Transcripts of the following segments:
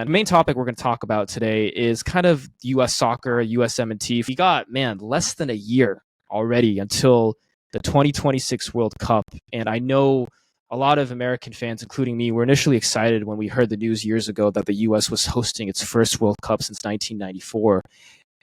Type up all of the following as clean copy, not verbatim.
And the main topic we're going to talk about today is kind of U.S. soccer, USMNT. We got, less than a year already until the 2026 World Cup. And I know a lot of American fans, including me, were initially excited when we heard the news years ago that the U.S. was hosting its first World Cup since 1994.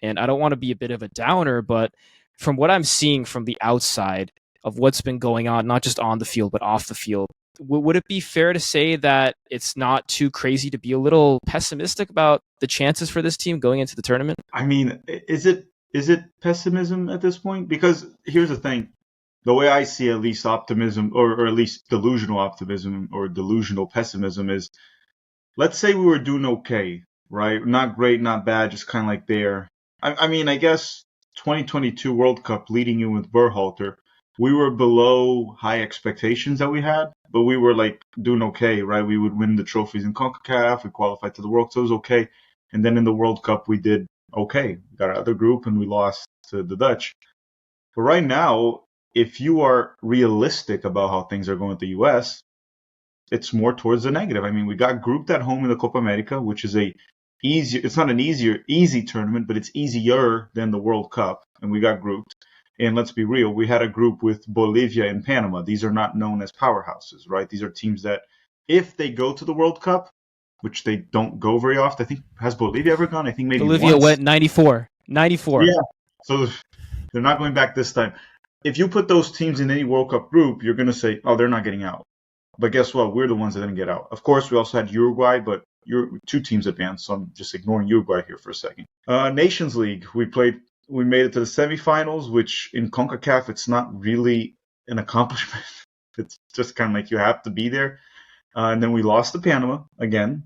And I don't want to be a bit of a downer, but from what I'm seeing from the outside of what's been going on, not just on the field, but off the field, would it be fair to say that it's not too crazy to be a little pessimistic about the chances for this team going into the tournament? I mean, is it pessimism at this point? Because here's the thing. The way I see at least optimism, or at least delusional optimism or delusional pessimism is, let's say we were doing okay, right? Not great, not bad, just kind of like there. I mean, I guess 2022 World Cup leading in with Berhalter, we were below high expectations that we had, but we were like doing okay, right? We would win the trophies in CONCACAF, we qualified to the World, so it was okay. And then in the World Cup, we did okay. We got our other group and we lost to the Dutch. But right now, if you are realistic about how things are going with the U.S., it's more towards the negative. I mean, we got grouped at home in the Copa America, which is it's not an easy tournament, but it's easier than the World Cup. And we got grouped. And let's be real, we had a group with Bolivia and Panama. These are not known as powerhouses, right? These are teams that, if they go to the World Cup, which they don't go very often. I think, has Bolivia ever gone? I think maybe Bolivia once. went 94. Yeah, so they're not going back this time. If you put those teams in any World Cup group, you're going to say, oh, they're not getting out. But guess what? We're the ones that didn't get out. Of course, we also had Uruguay, but two teams advanced, so I'm just ignoring Uruguay here for a second. Nations League, we made it to the semifinals, which in CONCACAF, it's not really an accomplishment. It's just kind of like you have to be there. And then we lost to Panama again.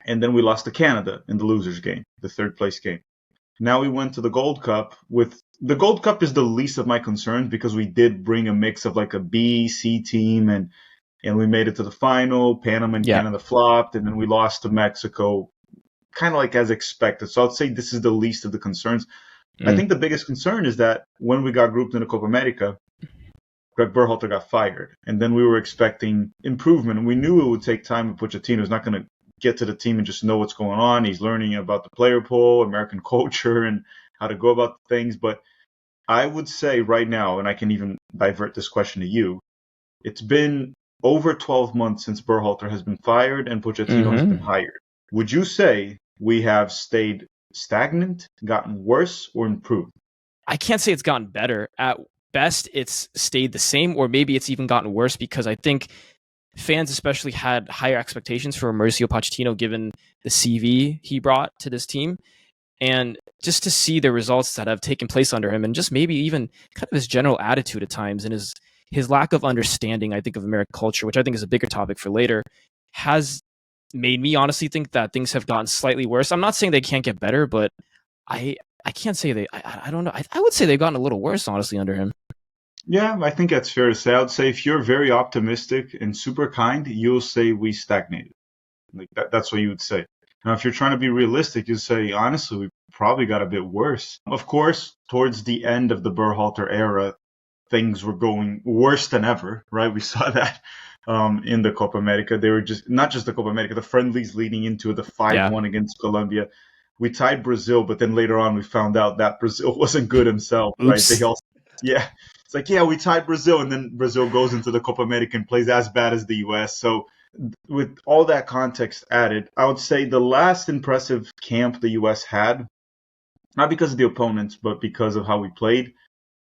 And then we lost to Canada in the losers game, the third place game. Now we went to the Gold Cup. The Gold Cup is the least of my concerns because we did bring a mix of like a B, C team, and we made it to the final. Panama and Canada flopped, and then we lost to Mexico, kind of like as expected. So I'd say this is the least of the concerns. I think the biggest concern is that when we got grouped in the Copa America, Greg Berhalter got fired. And then we were expecting improvement. And we knew it would take time. And Pochettino is not going to get to the team and just know what's going on. He's learning about the player pool, American culture, and how to go about things. But I would say right now, and I can even divert this question to you, it's been over 12 months since Berhalter has been fired and Pochettino has been hired. Would you say we have stayed stagnant, gotten worse, or improved? I can't say it's gotten better. At best, it's stayed the same, or maybe it's even gotten worse because I think fans especially had higher expectations for Mauricio Pochettino given the CV he brought to this team. And just to see the results that have taken place under him and just maybe even kind of his general attitude at times and his lack of understanding, I think, of American culture, which I think is a bigger topic for later, has made me honestly think that things have gotten slightly worse. I'm not saying they can't get better, but I can't say I don't know. I would say they've gotten a little worse, honestly, under him. Yeah, I think that's fair to say. I would say if you're very optimistic and super kind, you'll say we stagnated. Like that's what you would say. Now, if you're trying to be realistic, you say, honestly, we probably got a bit worse. Of course, towards the end of the Berhalter era, things were going worse than ever, right? We saw that in the Copa America. They were not just the Copa America, the friendlies leading into the 5-1 against Colombia. We tied Brazil, but then later on we found out that Brazil wasn't good himself, right? It's like, we tied Brazil, and then Brazil goes into the Copa America and plays as bad as the U.S. So with all that context added, I would say the last impressive camp the U.S. had, not because of the opponents, but because of how we played,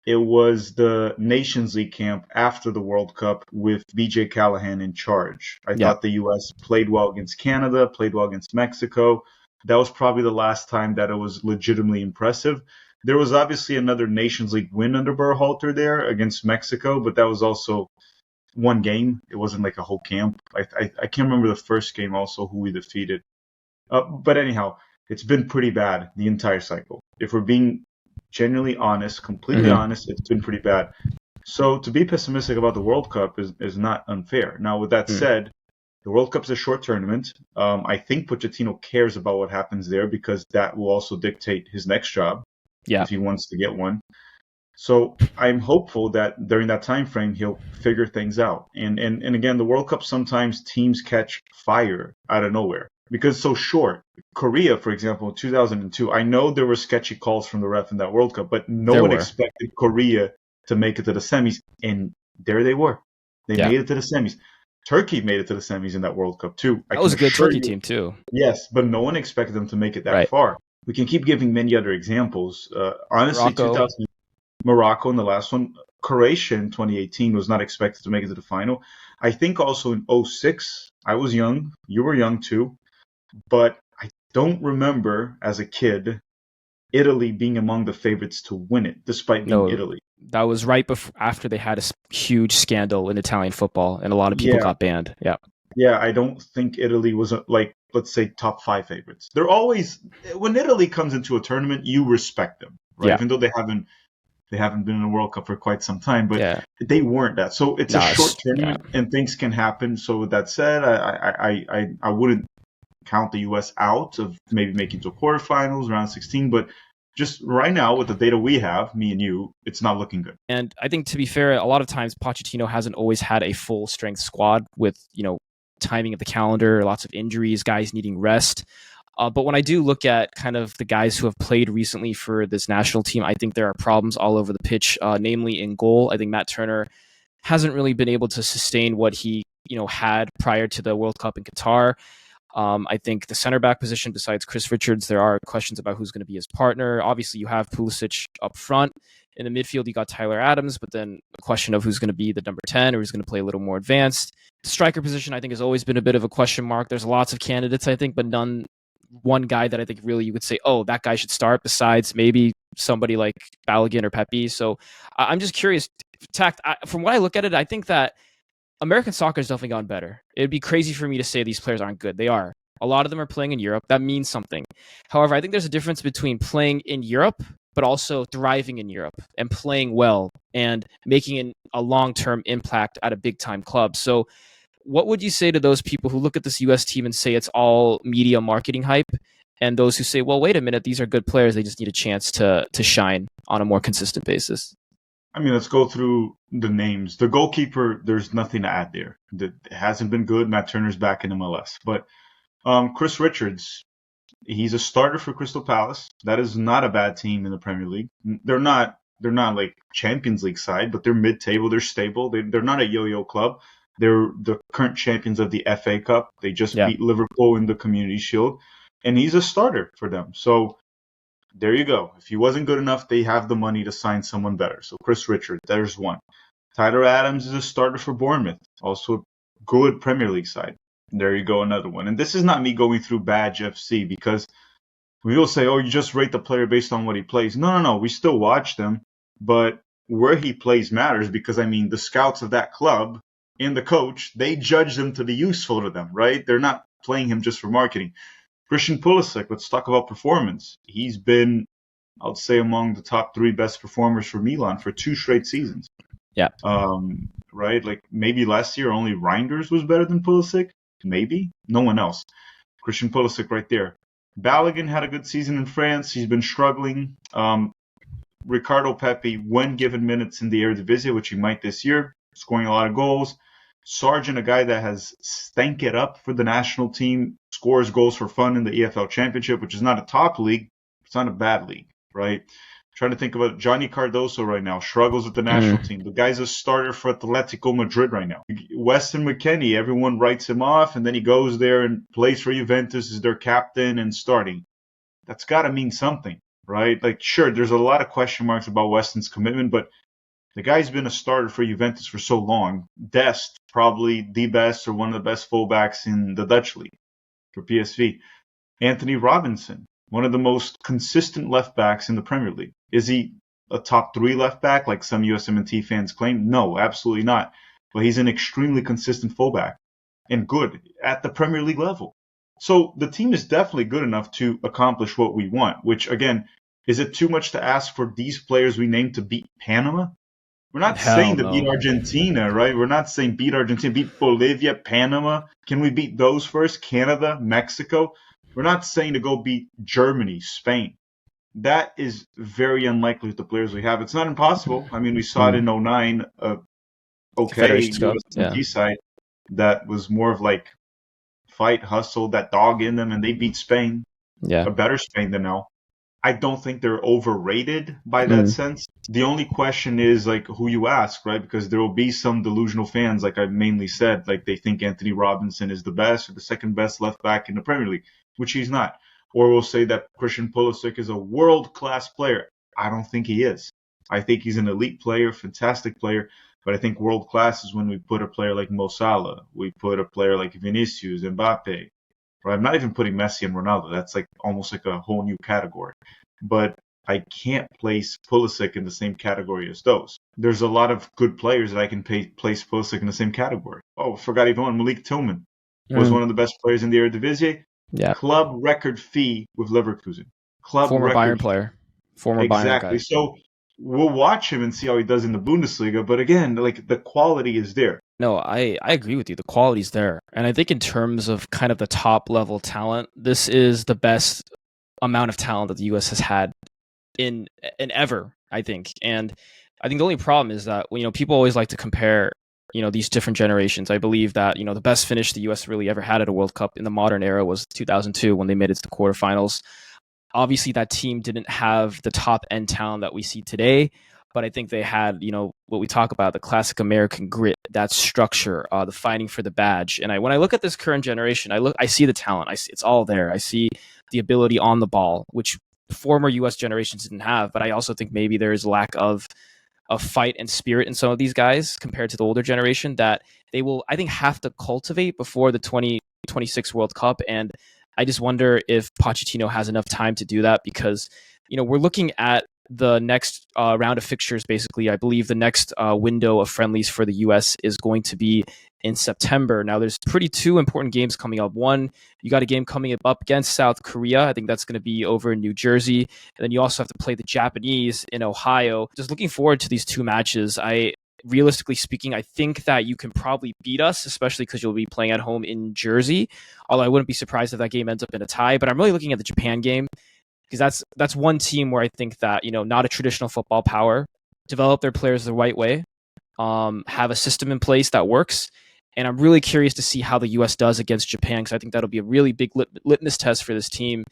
it was the Nations League camp after the World Cup with BJ Callahan in charge. I thought the U.S. played well against Canada, played well against Mexico. That was probably the last time that it was legitimately impressive. There was obviously another Nations League win under Berhalter there against Mexico, but that was also one game. It wasn't like a whole camp. I can't remember the first game also who we defeated. But anyhow, it's been pretty bad the entire cycle. If we're being genuinely honest, completely honest, it's been pretty bad. So to be pessimistic about the World Cup is not unfair. Now, with that said, the World Cup is a short tournament. I think Pochettino cares about what happens there because that will also dictate his next job if he wants to get one. So I'm hopeful that during that time frame, he'll figure things out. And again, the World Cup, sometimes teams catch fire out of nowhere. because it's so short. Korea, for example, in 2002, I know there were sketchy calls from the ref in that World Cup, but no There one were. expected Korea to make it to the semis, and there they were. They Yeah. made it to the semis. Turkey made it to the semis in that World Cup too. I That can was a good assure Turkey you, team too. yes, but no one expected them to make it that Right. far. We can keep giving many other examples. Honestly, Morocco. 2000 Morocco in the last one. Croatia in 2018 was not expected to make it to the final. I think also in '06, I was young. You were young too. But I don't remember as a kid Italy being among the favorites to win it, despite being No, Italy. that was right before after they had a huge scandal in Italian football, and a lot of people Yeah, got banned. Yeah. yeah, I don't think Italy was like, let's say, top five favorites. They're always, when Italy comes into a tournament, you respect them, right? Yeah. Even though they haven't been in a World Cup for quite some time, but Yeah. they weren't that. So it's a No. short Yeah. tournament and things can happen. So with that said, I wouldn't count the U.S. out of maybe making to quarterfinals, round 16, but just right now with the data we have, me and you, it's not looking good. And I think, to be fair, a lot of times Pochettino hasn't always had a full strength squad with, timing of the calendar, lots of injuries, guys needing rest. But when I do look at kind of the guys who have played recently for this national team, I think there are problems all over the pitch, namely in goal. I think Matt Turner hasn't really been able to sustain what he had prior to the World Cup in Qatar. I think the center back position, besides Chris Richards, there are questions about who's going to be his partner. Obviously, you have Pulisic up front. In the midfield, you got Tyler Adams, but then the question of who's going to be the number 10 or who's going to play a little more advanced. The striker position, I think, has always been a bit of a question mark. There's lots of candidates, I think, but one guy that I think really you would say, oh, that guy should start, besides maybe somebody like Balogun or Pepe. So I'm just curious. Tact, from what I look at it, I think that American soccer has definitely gotten better. It'd be crazy for me to say these players aren't good. They are. A lot of them are playing in Europe. That means something. However, I think there's a difference between playing in Europe, but also thriving in Europe and playing well and making a long-term impact at a big-time club. So what would you say to those people who look at this U.S. team and say it's all media marketing hype, and those who say, well, wait a minute, these are good players. They just need a chance to shine on a more consistent basis? I mean, let's go through the names. The goalkeeper, there's nothing to add there. It hasn't been good. Matt Turner's back in MLS. But Chris Richards, he's a starter for Crystal Palace. That is not a bad team in the Premier League. They're not like Champions League side, but they're mid-table. They're stable. They're not a yo-yo club. They're the current champions of the FA Cup. They just beat Liverpool in the Community Shield, and he's a starter for them. So there you go. If he wasn't good enough, they have the money to sign someone better. So Chris Richards, there's one. Tyler Adams is a starter for Bournemouth, also a good Premier League side. There you go, another one. And this is not me going through Badge FC, because we will say, oh, you just rate the player based on what he plays. No. We still watch them, but where he plays matters, because, I mean, the scouts of that club and the coach, they judge them to be useful to them, right? They're not playing him just for marketing. Christian Pulisic, let's talk about performance. He's been, I would say, among the top three best performers for Milan for 2 straight seasons. Yeah. Right? Like maybe last year only Reinders was better than Pulisic. Maybe. No one else. Christian Pulisic right there. Balogun had a good season in France. He's been struggling. Ricardo Pepi, when given minutes in the Eredivisie, which he might this year, scoring a lot of goals. Sargent, a guy that has stank it up for the national team, scores goals for fun in the EFL Championship, which is not a top league. It's not a bad league, right? Trying to think about Johnny Cardoso right now, struggles with the national team. The guy's a starter for Atletico Madrid right now. Weston McKennie, everyone writes him off, and then he goes there and plays for Juventus as their captain and starting. That's got to mean something, right? Like, sure, there's a lot of question marks about Weston's commitment, but the guy's been a starter for Juventus for so long. Dest, probably the best or one of the best fullbacks in the Dutch league for PSV. Anthony Robinson, one of the most consistent left backs in the Premier League. Is he a top 3 left back like some USMNT fans claim? No, absolutely not. But he's an extremely consistent fullback and good at the Premier League level. So the team is definitely good enough to accomplish what we want, which, again, is it too much to ask for these players we named to beat Panama? We're not saying to beat Argentina, right? We're not saying beat Argentina, beat Bolivia, Panama. Can we beat those first? Canada, Mexico? We're not saying to go beat Germany, Spain. That is very unlikely with the players we have. It's not impossible. I mean, we saw it in 09, okay, USMNT side that was more of like fight, hustle, that dog in them, and they beat Spain, Yeah. a better Spain than now. I don't think they're overrated by that Mm. sense. The only question is like who you ask, right? Because there will be some delusional fans, like I mainly said, like they think Anthony Robinson is the best or the second best left back in the Premier League, which he's not. Or we'll say that Christian Pulisic is a world-class player. I don't think he is. I think he's an elite player, fantastic player, but I think world-class is when we put a player like Mo Salah, we put a player like Vinicius, Mbappe, right? I'm not even putting Messi and Ronaldo. That's like almost like a whole new category. But I can't place Pulisic in the same category as those. There's a lot of good players that I can place Pulisic in the same category. Oh, forgot even one. Malik Tillman was one of the best players in the Eredivisie. Yeah. Club record fee with Leverkusen. Club Former record Bayern player. Former Bayern exactly. guy. So we'll watch him and see how he does in the Bundesliga. But again, like the quality is there. No, I agree with you. The quality's there. And I think in terms of kind of the top level talent, this is the best amount of talent that the US has had in ever, I think. And I think the only problem is that, you know, people always like to compare, you know, these different generations. I believe that, you know, the best finish the US really ever had at a World Cup in the modern era was 2002 when they made it to the quarterfinals. Obviously, that team didn't have the top end talent that we see today, but I think they had, you know, what we talk about, the classic American grit, that structure, the fighting for the badge. And when I look at this current generation, I see the talent. It's all there. I see the ability on the ball, which former U.S. generations didn't have. But I also think maybe there is lack of fight and spirit in some of these guys compared to the older generation that they will, I think, have to cultivate before the 2026 World Cup. And I just wonder if Pochettino has enough time to do that because, you know, we're looking at the next round of fixtures. Basically, I believe the next window of friendlies for the U.S. is going to be in September. Now, there's two important games coming up. One, you got a game coming up against South Korea. I think that's going to be over in New Jersey. And then you also have to play the Japanese in Ohio. Just looking forward to these two matches. Realistically speaking, I think that you can probably beat us, especially because you'll be playing at home in Jersey. Although I wouldn't be surprised if that game ends up in a tie. But I'm really looking at the Japan game because that's one team where I think that, you know, not a traditional football power, develop their players the right way, have a system in place that works. And I'm really curious to see how the U.S. does against Japan because I think that'll be a really big litmus test for this team.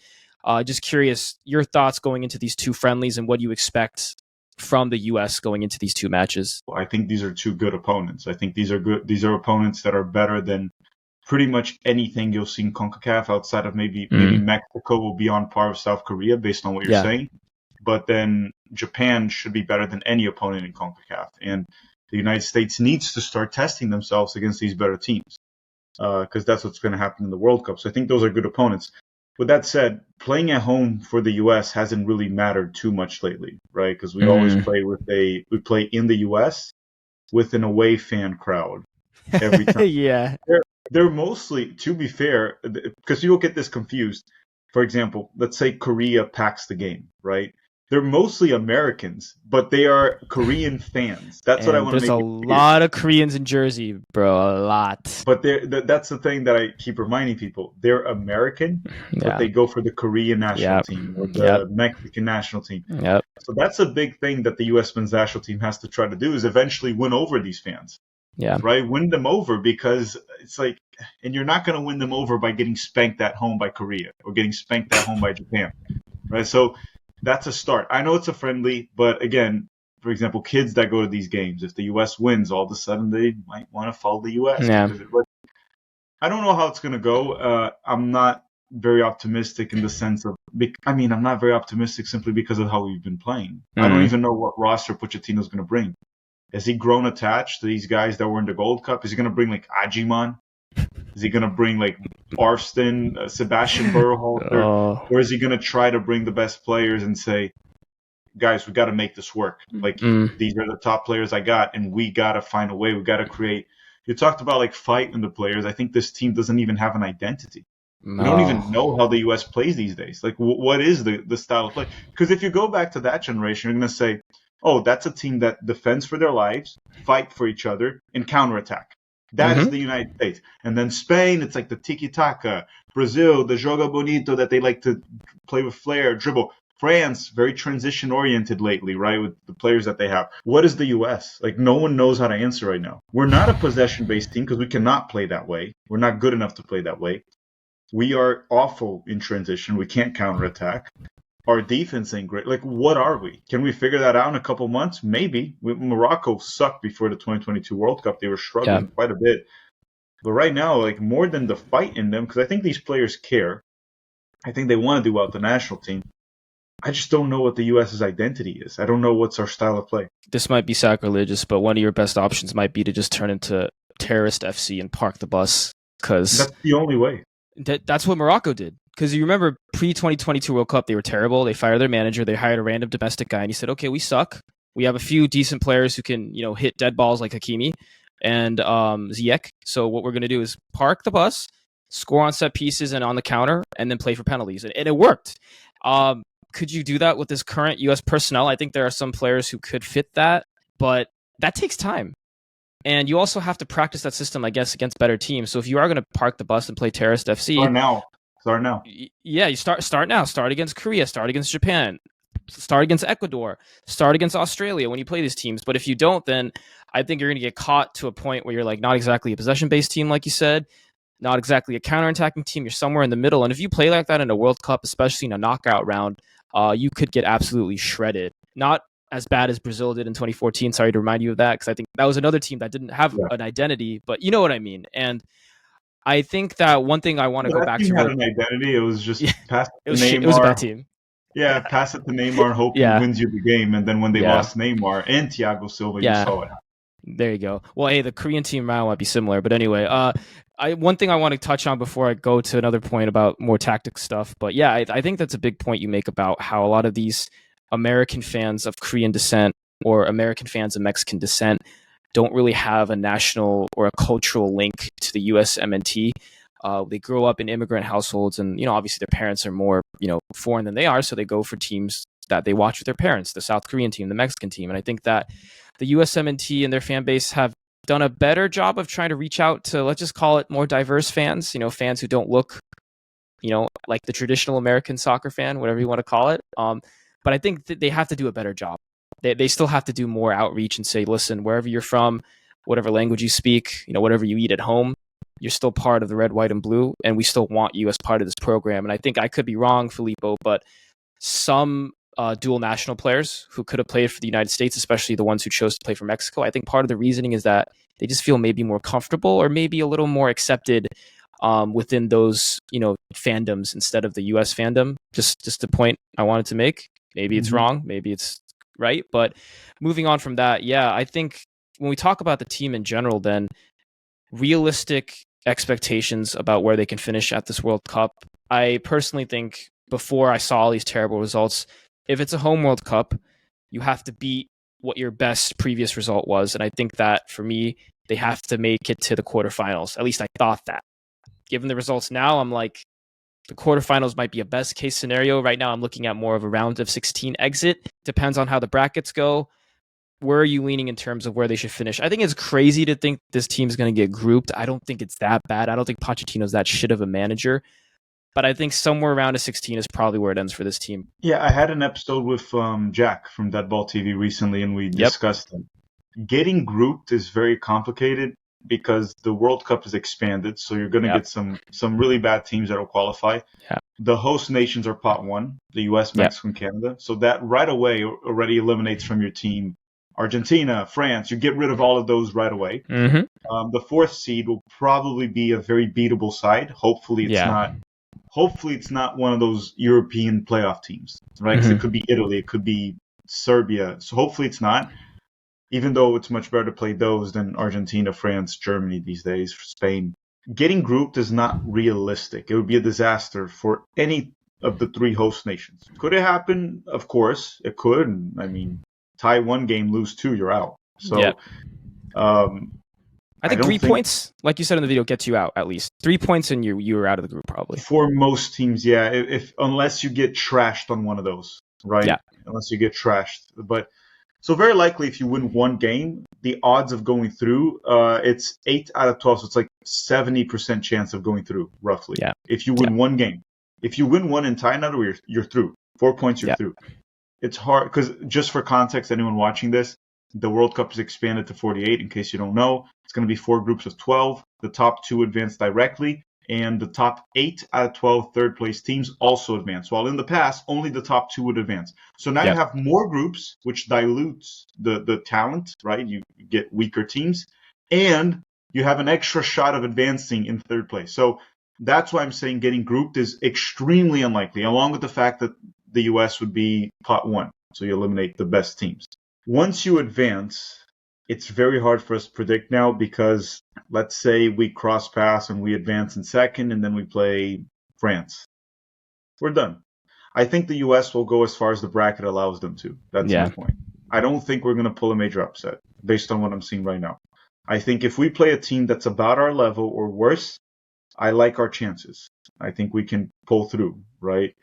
Just curious, your thoughts going into these two friendlies and what you expect from the U.S. going into these two matches. I think these are two good opponents. I think these are good. These are opponents that are better than pretty much anything you'll see in CONCACAF outside of maybe Mexico will be on par with South Korea based on what you're saying. But then Japan should be better than any opponent in CONCACAF. And the United States needs to start testing themselves against these better teams because that's what's going to happen in the World Cup. So I think those are good opponents. With that said, playing at home for the U.S. hasn't really mattered too much lately, right? Because we always play we play in the U.S. with an away fan crowd every time. Yeah. They're mostly, to be fair, because you'll get this confused. For example, let's say Korea packs the game, right? They're mostly Americans, but they are Korean fans. That's what I want to make clear. There's a lot of Koreans in Jersey, bro, a lot. But that's the thing that I keep reminding people. They're American, but they go for the Korean national team or the Mexican national team. Yep. So that's a big thing that the U.S. men's national team has to try to do is eventually win over these fans. Yeah. Right? Win them over because it's like, and you're not going to win them over by getting spanked at home by Korea or getting spanked at home by Japan. Right? So that's a start. I know it's a friendly, but again, for example, kids that go to these games, if the U.S. wins, all of a sudden they might want to follow the U.S. Yeah. I don't know how it's going to go. I'm not very optimistic in the sense of, I'm not very optimistic simply because of how we've been playing. I don't even know what roster Pochettino's going to bring. Has he grown attached to these guys that were in the Gold Cup? Is he going to bring like Ajiman? Is he going to bring like Barston, Sebastian Berhalter? Or is he going to try to bring the best players and say, guys, we got to make this work. Like these are the top players I got, and we got to find a way. We got to create. You talked about like fight in the players. I think this team doesn't even have an identity. We don't even know how the U.S. plays these days. Like what is the style of play? Because if you go back to that generation, you're going to say, oh, that's a team that defends for their lives, fight for each other, and counterattack. That's the United States. And then Spain, it's like the tiki-taka. Brazil, the joga bonito that they like to play with flair, dribble. France, very transition oriented lately, right? With the players that they have. What is the US? Like, no one knows how to answer right now. We're not a possession based team because we cannot play that way. We're not good enough to play that way. We are awful in transition. We can't counterattack. Our defense ain't great. Like, what are we? Can we figure that out in a couple months? Maybe. Morocco sucked before the 2022 World Cup. They were struggling quite a bit. But right now, like, more than the fight in them, because I think these players care. I think they want to do well with the national team. I just don't know what the U.S.'s identity is. I don't know what's our style of play. This might be sacrilegious, but one of your best options might be to just turn into terrorist FC and park the bus. Because that's the only way. That's what Morocco did. Because you remember pre-2022 World Cup, they were terrible. They fired their manager. They hired a random domestic guy, and he said, okay, we suck. We have a few decent players who can, hit dead balls like Hakimi and Ziyech. So what we're going to do is park the bus, score on set pieces and on the counter, and then play for penalties. And it worked. Could you do that with this current U.S. personnel? I think there are some players who could fit that, but that takes time. And you also have to practice that system, I guess, against better teams. So if you are going to park the bus and play terrorist FC... Start now. Yeah, you start now. Start against Korea. Start against Japan. Start against Ecuador. Start against Australia when you play these teams. But if you don't, then I think you're going to get caught to a point where you're like not exactly a possession-based team, like you said, not exactly a counter-attacking team. You're somewhere in the middle. And if you play like that in a World Cup, especially in a knockout round, you could get absolutely shredded. Not as bad as Brazil did in 2014. Sorry to remind you of that, because I think that was another team that didn't have an identity, but you know what I mean. And I think that one thing I want to go back to... had an identity. It was just pass it to Neymar. It was a bad team. Yeah, pass it to Neymar and hope he wins you the game. And then when they lost Neymar and Thiago Silva, you saw it. There you go. Well, hey, the Korean team round might be similar. But anyway, one thing I want to touch on before I go to another point about more tactic stuff. But yeah, I think that's a big point you make about how a lot of these American fans of Korean descent or American fans of Mexican descent don't really have a national or a cultural link to the USMNT. They grow up in immigrant households, and obviously their parents are more foreign than they are, so they go for teams that they watch with their parents, the South Korean team, the Mexican team. And I think that the USMNT and their fan base have done a better job of trying to reach out to, let's just call it, more diverse fans, fans who don't look like the traditional American soccer fan, whatever you want to call it. But I think that they have to do a better job. They still have to do more outreach and say, listen, wherever you're from, whatever language you speak, whatever you eat at home, you're still part of the red, white, and blue, and we still want you as part of this program. And I think I could be wrong, Filippo, but some dual national players who could have played for the United States, especially the ones who chose to play for Mexico, I think part of the reasoning is that they just feel maybe more comfortable or maybe a little more accepted within those fandoms instead of the US fandom. Just a point I wanted to make. Maybe it's wrong, maybe it's right. But moving on from that, I think when we talk about the team in general, then realistic expectations about where they can finish at this World Cup. I personally think before I saw all these terrible results, if it's a home World Cup, you have to beat what your best previous result was. And I think that for me, they have to make it to the quarterfinals. At least I thought that. Given the results now, I'm like, the quarterfinals might be a best case scenario. Right now, I'm looking at more of a round of 16 exit. Depends on how the brackets go. Where are you leaning in terms of where they should finish? I think it's crazy to think this team's going to get grouped. I don't think it's that bad. I don't think Pochettino's that shit of a manager. But I think somewhere around a 16 is probably where it ends for this team. Yeah, I had an episode with Jack from Deadball TV recently, and we discussed it. Getting grouped is very complicated because the World Cup is expanded, so you're going to get some really bad teams that will qualify. Yeah. The host nations are pot one, the US, Mexico, and Canada. So that right away already eliminates from your team Argentina, France. You get rid of all of those right away. Mm-hmm. The fourth seed will probably be a very beatable side. Hopefully it's not. Hopefully it's not one of those European playoff teams, right? Because it could be Italy, it could be Serbia. So hopefully it's not. Even though it's much better to play those than Argentina, France, Germany these days, Spain. Getting grouped is not realistic. It would be a disaster for any of the three host nations. Could it happen? Of course, it could. I mean, tie one game, lose two, you're out. So, I think 3 points, like you said in the video, gets you out at least. 3 points and you're out of the group probably. For most teams, yeah. If unless you get trashed on one of those, right? Yeah. Unless you get trashed, but. So very likely, if you win one game, the odds of going through, it's 8 out of 12. So it's like 70% chance of going through, roughly. Yeah. If you win one game. If you win one and tie another, you're through. 4 points, you're Yeah. through. It's hard because, just for context, anyone watching this, the World Cup is expanded to 48. In case you don't know, it's going to be 4 groups of 12. The top 2 advance directly, and the top 8 out of 12 third place teams also advance. While in the past, only the top 2 would advance. So now you have more groups, which dilutes the talent, right? You get weaker teams, and you have an extra shot of advancing in third place. So that's why I'm saying getting grouped is extremely unlikely, along with the fact that the US would be pot 1. So you eliminate the best teams. Once you advance, it's very hard for us to predict now because let's say we cross paths and we advance in second and then we play France. We're done. I think the US will go as far as the bracket allows them to. That's my point. I don't think we're going to pull a major upset based on what I'm seeing right now. I think if we play a team that's about our level or worse, I like our chances. I think we can pull through, right?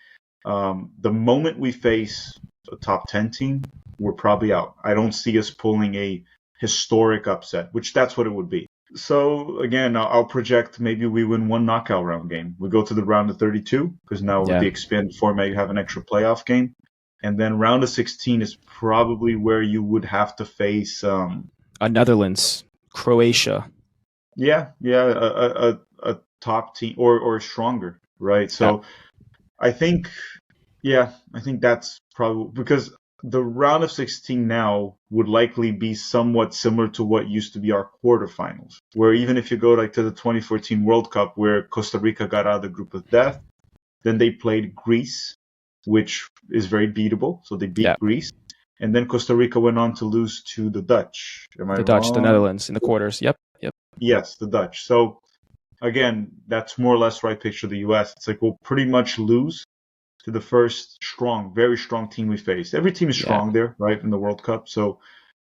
The moment we face a top 10 team, we're probably out. I don't see us pulling a historic upset, which that's what it would be. So again, I'll project maybe we win 1 knockout round game. We go to the round of 32 because now with the expanded format, you have an extra playoff game. And then round of 16 is probably where you would have to face a Netherlands, Croatia. A top team or stronger, right? So I think that's probably because the round of 16 now would likely be somewhat similar to what used to be our quarterfinals, where even if you go like to the 2014 World Cup where Costa Rica got out of the group of death, then they played Greece, which is very beatable. So they beat Greece. And then Costa Rica went on to lose to the Dutch. The Netherlands in the quarters. Yep. Yes, the Dutch. So again, that's more or less right picture of the US. It's like we'll pretty much lose to the first very strong team we face. Every team is strong there, right, in the World Cup. So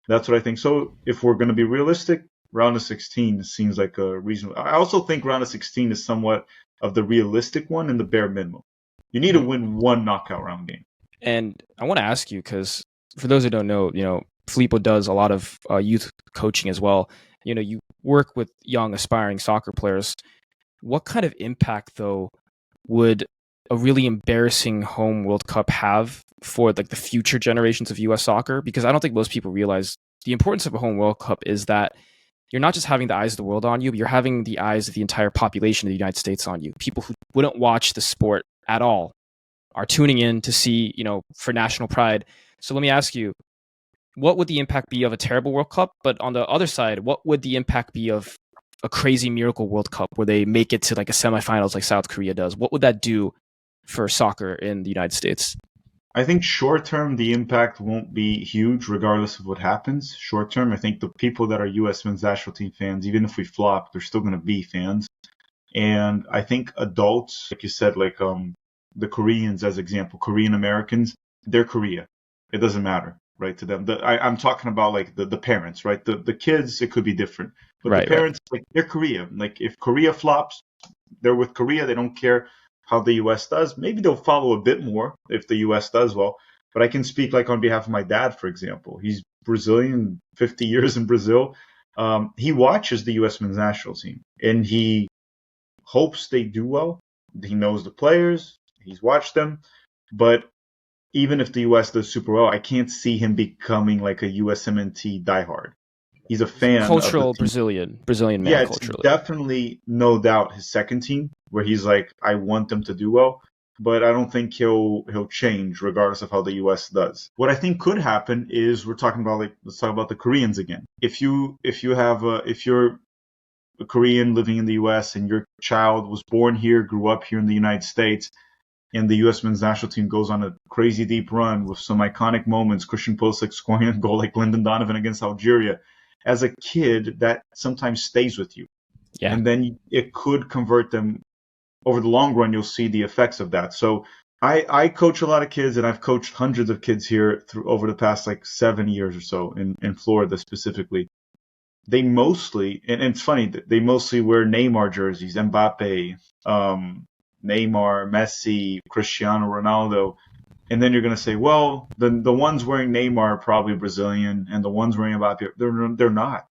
that's what I think. So if we're going to be realistic, round of 16 seems like a reasonable. I also think round of 16 is somewhat of the realistic one and the bare minimum. You need to win 1 knockout round game. And I want to ask you, because for those who don't know, Filippo does a lot of youth coaching as well. You work with young aspiring soccer players. What kind of impact, though, would a really embarrassing home World Cup have for like the future generations of US soccer? Because I don't think most people realize the importance of a home World Cup is that you're not just having the eyes of the world on you, but you're having the eyes of the entire population of the United States on you. People who wouldn't watch the sport at all are tuning in to see, for national pride. So let me ask you, what would the impact be of a terrible World Cup? But on the other side, what would the impact be of a crazy miracle World Cup where they make it to like a semifinals like South Korea does? What would that do for soccer in the United States? I think short term, the impact won't be huge regardless of what happens. Short term, I think the people that are US men's national team fans, even if we flop, they're still going to be fans. And I think adults, like you said, like the Koreans as example, Korean Americans, they're Korea. It doesn't matter, right, to them. I'm talking about like the parents, right? The kids, it could be different. But the parents, like they're Korea. Like if Korea flops, they're with Korea. They don't care how the U.S. does. Maybe they'll follow a bit more if the U.S. does well. But I can speak like on behalf of my dad, for example. He's Brazilian, 50 years in Brazil. He watches the U.S. men's national team, and he hopes they do well. He knows the players. He's watched them. But even if the U.S. does super well, I can't see him becoming like a USMNT diehard. He's a fan. Cultural Brazilian man. Yeah, it's culturally. Definitely, no doubt, his second team, where he's like, I want them to do well, but I don't think he'll change regardless of how the U.S. does. What I think could happen is let's talk about the Koreans again. If you're a Korean living in the U.S. and your child was born here, grew up here in the United States, and the U.S. men's national team goes on a crazy deep run with some iconic moments, Christian Pulisic scoring a goal like Lyndon Donovan against Algeria. As a kid, that sometimes stays with you. Yeah. And then it could convert them. Over the long run, you'll see the effects of that. So I coach a lot of kids, and I've coached hundreds of kids here over the past like 7 years or so in Florida specifically. They mostly, and it's funny, they mostly wear Neymar jerseys, Mbappe, Neymar, Messi, Cristiano Ronaldo. And then you're going to say, well, the ones wearing Neymar are probably Brazilian, and the ones wearing Mbappe, they're not.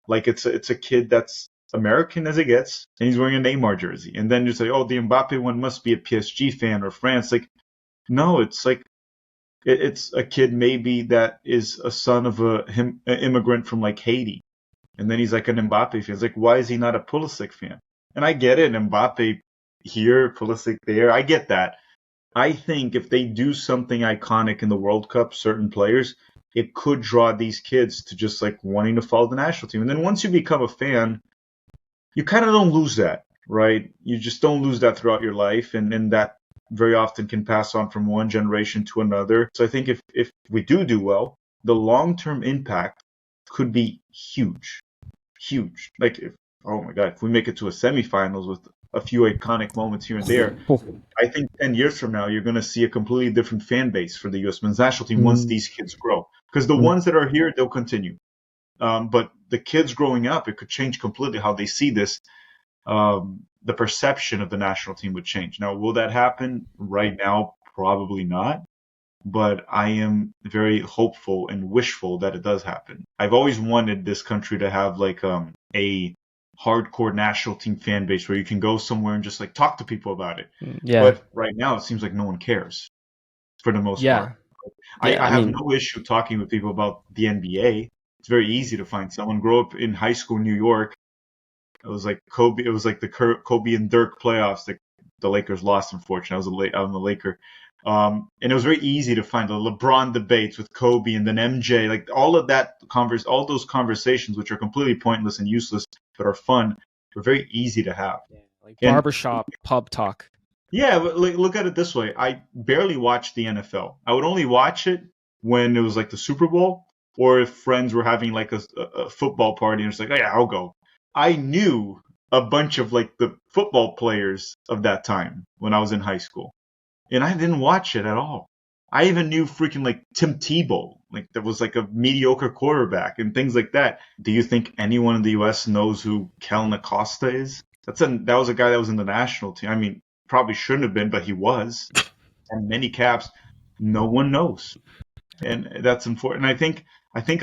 Like it's a kid that's American as it gets, and he's wearing a Neymar jersey. And then you say, oh, the Mbappe one must be a PSG fan or France. Like No, it's like it's a kid maybe that is a son of an immigrant from like Haiti, and then he's like an Mbappe fan. It's like, why is he not a Pulisic fan? And I get it, Mbappe here, Pulisic there. I get that. I think if they do something iconic in the World Cup, certain players, it could draw these kids to just like wanting to follow the national team. And then once you become a fan, you kind of don't lose that, right? You just don't lose that throughout your life, and that very often can pass on from one generation to another. So I think if we do well, the long term impact could be huge, huge. Like if oh my god, if we make it to a semifinals with a few iconic moments here and there, I think 10 years from now, you're going to see a completely different fan base for the U.S. men's national team once these kids grow. Because the ones that are here, they'll continue. But the kids growing up, it could change completely how they see this. The perception of the national team would change. Now, will that happen right now? Probably not. But I am very hopeful and wishful that it does happen. I've always wanted this country to have like a hardcore national team fan base where you can go somewhere and just like talk to people about it. Yeah. But right now, it seems like no one cares for the most part. I have no issue talking with people about the NBA. It's very easy to find someone. Grow up in high school in New York. It was like Kobe. It was like the Kobe and Dirk playoffs that the Lakers lost. Unfortunately, I'm a Laker. And it was very easy to find the LeBron debates with Kobe and then MJ. Like all of that all those conversations, which are completely pointless and useless, but are fun, were very easy to have. Like barbershop, pub talk. Yeah, but look at it this way. I barely watched the NFL. I would only watch it when it was like the Super Bowl or if friends were having like a football party and it's like, oh, yeah, I'll go. I knew a bunch of like the football players of that time when I was in high school. And I didn't watch it at all. I even knew freaking like Tim Tebow, like that was like a mediocre quarterback and things like that. Do you think anyone in the U.S. knows who Kellen Acosta is? That was a guy that was in the national team. I mean, probably shouldn't have been, but he was. And many caps. No one knows. And that's important. I think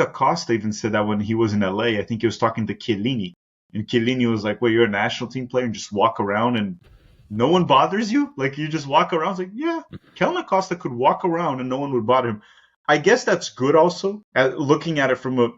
Acosta even said that when he was in LA. I think he was talking to Chiellini. And Chiellini was like, well, you're a national team player and just walk around and no one bothers you? Like you just walk around? It's like, yeah, Kellen Acosta could walk around and no one would bother him. I guess that's good also. Looking at it from a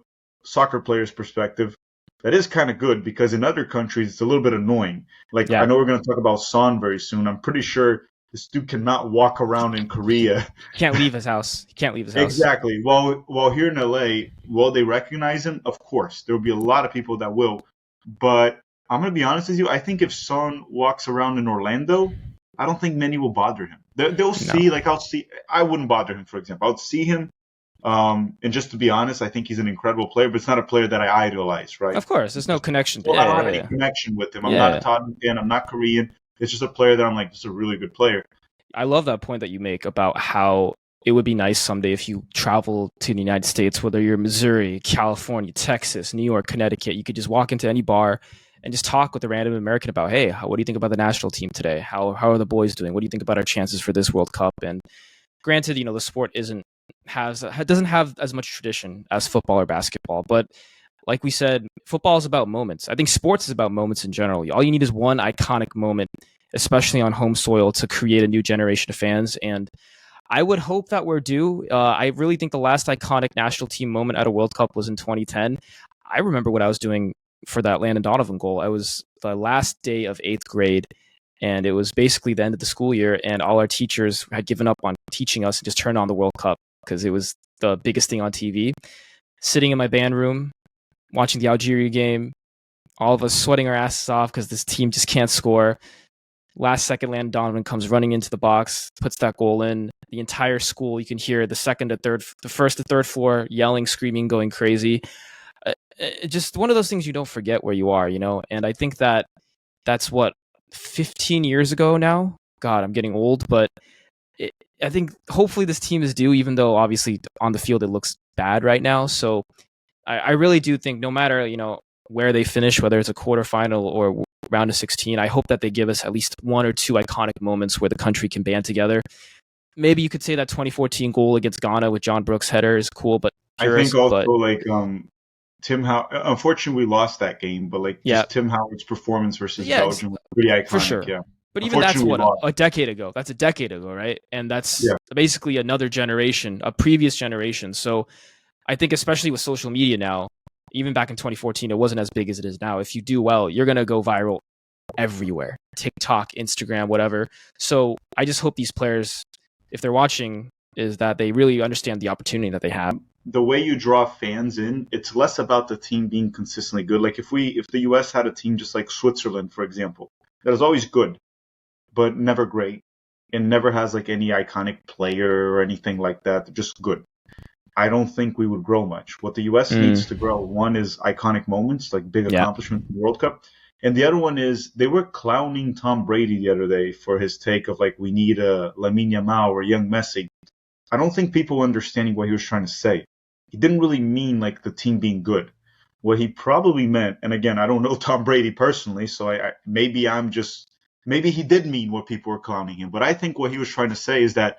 soccer player's perspective, that is kind of good because in other countries, it's a little bit annoying. Like, I know we're going to talk about Son very soon. I'm pretty sure this dude cannot walk around in Korea. Can't leave his house. He can't leave his house. Exactly. While here in LA, will they recognize him? Of course. There will be a lot of people that will. But I'm going to be honest with you. I think if Son walks around in Orlando, I don't think many will bother him. They'll see, like I wouldn't bother him, for example. I would see him. And just to be honest, I think he's an incredible player, but it's not a player that I idolize, right? Of course, there's no connection. I don't have any connection with him. I'm not a Tottenham fan. I'm not Korean. It's just a player that I'm like, this is a really good player. I love that point that you make about how it would be nice someday if you travel to the United States, whether you're Missouri, California, Texas, New York, Connecticut, you could just walk into any bar and just talk with a random American about, hey, what do you think about the national team today? How are the boys doing? What do you think about our chances for this World Cup? And granted, the sport doesn't have as much tradition as football or basketball, but like we said, football is about moments. I think sports is about moments in general. All you need is one iconic moment, especially on home soil, to create a new generation of fans. And I would hope that we're due. I really think the last iconic national team moment at a World Cup was in 2010. I remember what I was doing for that Landon Donovan goal. I was the last day of 8th grade, and it was basically the end of the school year, and all our teachers had given up on teaching us and just turned on the World Cup because it was the biggest thing on TV. Sitting in my band room, watching the Algeria game, all of us sweating our asses off because this team just can't score. Last second, Landon Donovan comes running into the box, puts that goal in. The entire school, you can hear the first to third floor yelling, screaming, going crazy. Just one of those things you don't forget where you are, And I think that's 15 years ago now. God, I'm getting old, but I think hopefully this team is due, even though obviously on the field it looks bad right now. So I really do think no matter, where they finish, whether it's a quarterfinal or round of 16, I hope that they give us at least one or two iconic moments where the country can band together. Maybe you could say that 2014 goal against Ghana with John Brooks' header is cool, but I think also Tim Howard. Unfortunately, we lost that game, but just Tim Howard's performance versus Belgium was pretty iconic. For sure. Yeah. But even that's Unfortunately, we what lost. a decade ago. That's a decade ago, right? And that's Yeah. basically another generation, a previous generation. So I think especially with social media now, even back in 2014, it wasn't as big as it is now. If you do well, you're gonna go viral everywhere. TikTok, Instagram, whatever. So I just hope these players, if they're watching, is that they really understand the opportunity that they have. The way you draw fans in, it's less about the team being consistently good. Like if the US had a team just like Switzerland, for example, that is always good, but never great, and never has like any iconic player or anything like that, they're just good. I don't think we would grow much. What the US needs to grow, one is iconic moments, like big accomplishments in the World Cup. And the other one is they were clowning Tom Brady the other day for his take of like, we need a Lamine Yamal or young Messi. I don't think people were understanding what he was trying to say. He didn't really mean like the team being good. What he probably meant, and again, I don't know Tom Brady personally, so maybe he did mean what people were clowning him. But I think what he was trying to say is that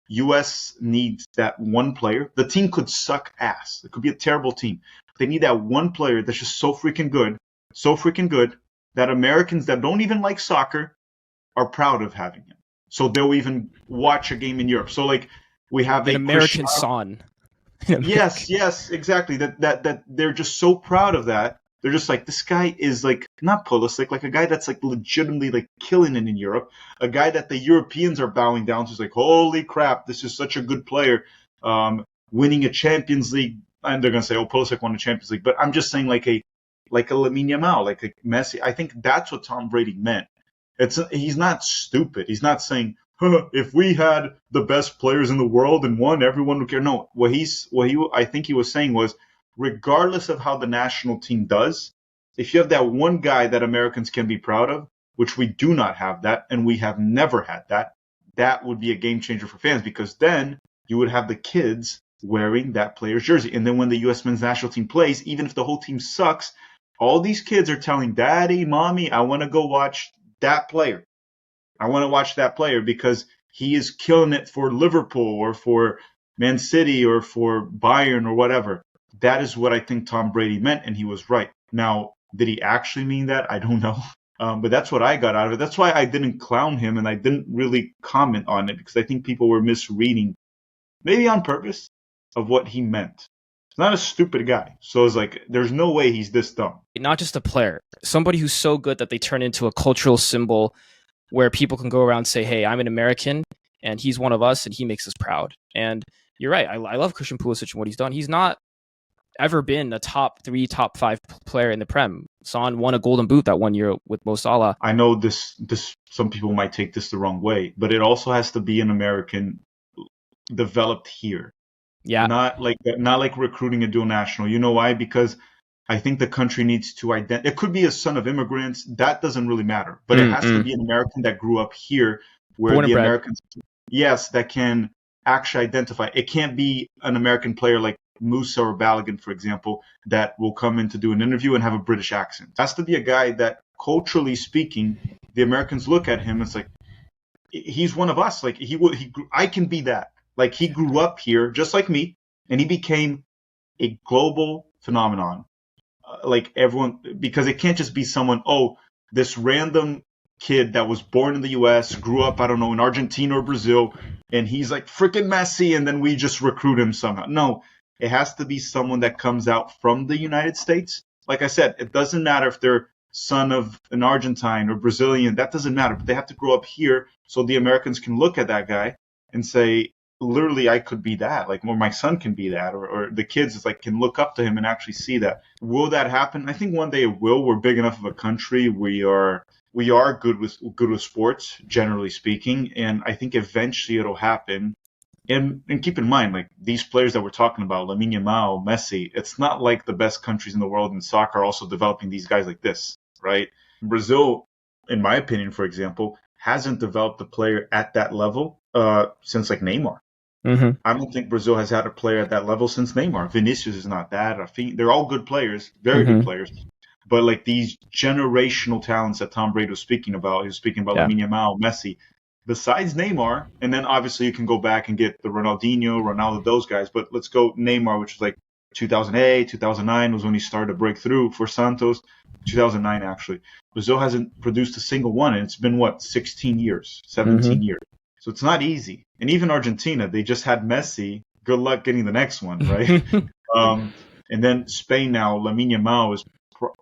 US needs that one player. The team could suck ass. It could be a terrible team. They need that one player that's just so freaking good that Americans that don't even like soccer are proud of having him. So they'll even watch a game in Europe. So like we have an American son. Yes, exactly. That they're just so proud of that. They're just like, this guy is like not Pulisic, like a guy that's like legitimately like killing it in Europe, a guy that the Europeans are bowing down to. Is like, holy crap, this is such a good player, winning a Champions League. And they're gonna say, oh, Pulisic won the Champions League, but I'm just saying like a Lamine Yamal, like a Messi. I think that's what Tom Brady meant. He's not stupid. He's not saying, if we had the best players in the world and won, everyone would care. No, I think he was saying was, regardless of how the national team does, if you have that one guy that Americans can be proud of, which we do not have that, and we have never had that, that would be a game changer for fans, because then you would have the kids wearing that player's jersey. And then when the U.S. men's national team plays, even if the whole team sucks, all these kids are telling daddy, mommy, I want to go watch that player. I want to watch that player because he is killing it for Liverpool or for Man City or for Bayern or whatever. That is what I think Tom Brady meant, and he was right. Now, did he actually mean that? I don't know. But that's what I got out of it. That's why I didn't clown him and I didn't really comment on it, because I think people were misreading, maybe on purpose, of what he meant. He's not a stupid guy. So it's like, there's no way he's this dumb. Not just a player, somebody who's so good that they turn into a cultural symbol where people can go around and say, hey, I'm an American and he's one of us and he makes us proud. And you're right. I love Christian Pulisic and what he's done. He's not ever been a top 3, top 5 player in the Prem. Son won a Golden Boot that one year with Mo Salah. I know this. Some people might take this the wrong way, but it also has to be an American developed here. Yeah. Not like recruiting a dual national. You know why? Because I think the country needs to identify. It could be a son of immigrants. That doesn't really matter. But it has to be an American that grew up here, where the Americans, yes, that can actually identify. It can't be an American player like Musa or Balogun, for example, that will come in to do an interview and have a British accent. It has to be a guy that, culturally speaking, the Americans look at him and it's like, he's one of us. Like I can be that. Like he grew up here just like me, and he became a global phenomenon. Like everyone, because it can't just be someone, this random kid that was born in the US, grew up, I don't know, in Argentina or Brazil, and he's like freaking Messi, and then we just recruit him somehow. No, it has to be someone that comes out from the United States. Like I said, it doesn't matter if they're son of an Argentine or Brazilian, that doesn't matter, but they have to grow up here so the Americans can look at that guy and say, literally, I could be that, like, or my son can be that, or the kids like can look up to him and actually see that. Will that happen? I think one day it will. We're big enough of a country. We are good with sports, generally speaking, and I think eventually it'll happen. And keep in mind, like these players that we're talking about, Lamine Yamal, Messi, it's not like the best countries in the world in soccer are also developing these guys like this, right? Brazil, in my opinion, for example, hasn't developed a player at that level since like Neymar. Mm-hmm. I don't think Brazil has had a player at that level since Neymar. Vinicius is not that. They're all good players, very good players. But like these generational talents that Tom Brady was speaking about, he was speaking about Lamine Yamal, Messi, besides Neymar, and then obviously you can go back and get the Ronaldinho, Ronaldo, those guys. But let's go Neymar, which is like 2008, 2009 was when he started to break through for Santos. 2009, actually. Brazil hasn't produced a single one, and it's been, 16 years, 17 years. So it's not easy. And even Argentina, they just had Messi. Good luck getting the next one, right? And then Spain now, Lamine Yamal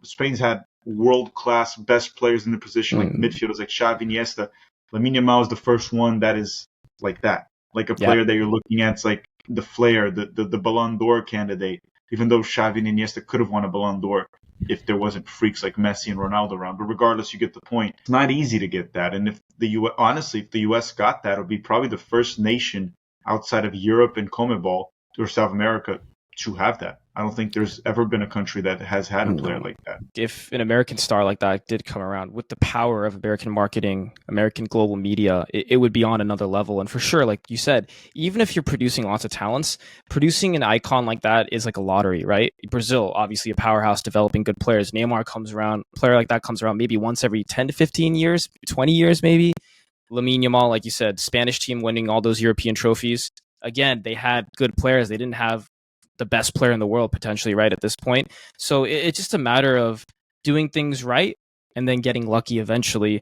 Spain's had world-class best players in the position, like midfielders like Xavi, Iniesta. Lamine Yamal is the first one that is like that, like a player that you're looking at. It's like the flair, the Ballon d'Or candidate. Even though Xavi and Iniesta could have won a Ballon d'Or if there wasn't freaks like Messi and Ronaldo around. But regardless, you get the point. It's not easy to get that. And if the US got that, it would be probably the first nation outside of Europe and CONMEBOL or South America to have that. I don't think there's ever been a country that has had a player like that. If an American star like that did come around with the power of American marketing, American global media, it would be on another level. And for sure, like you said, even if you're producing lots of talents, producing an icon like that is like a lottery, right? Brazil, obviously a powerhouse, developing good players. Neymar comes around, a player like that comes around maybe once every 10 to 15 years, 20 years maybe. Lamine Yamal, like you said, Spanish team winning all those European trophies. Again, they had good players. They didn't have the best player in the world potentially right at this point. So it's just a matter of doing things right and then getting lucky eventually.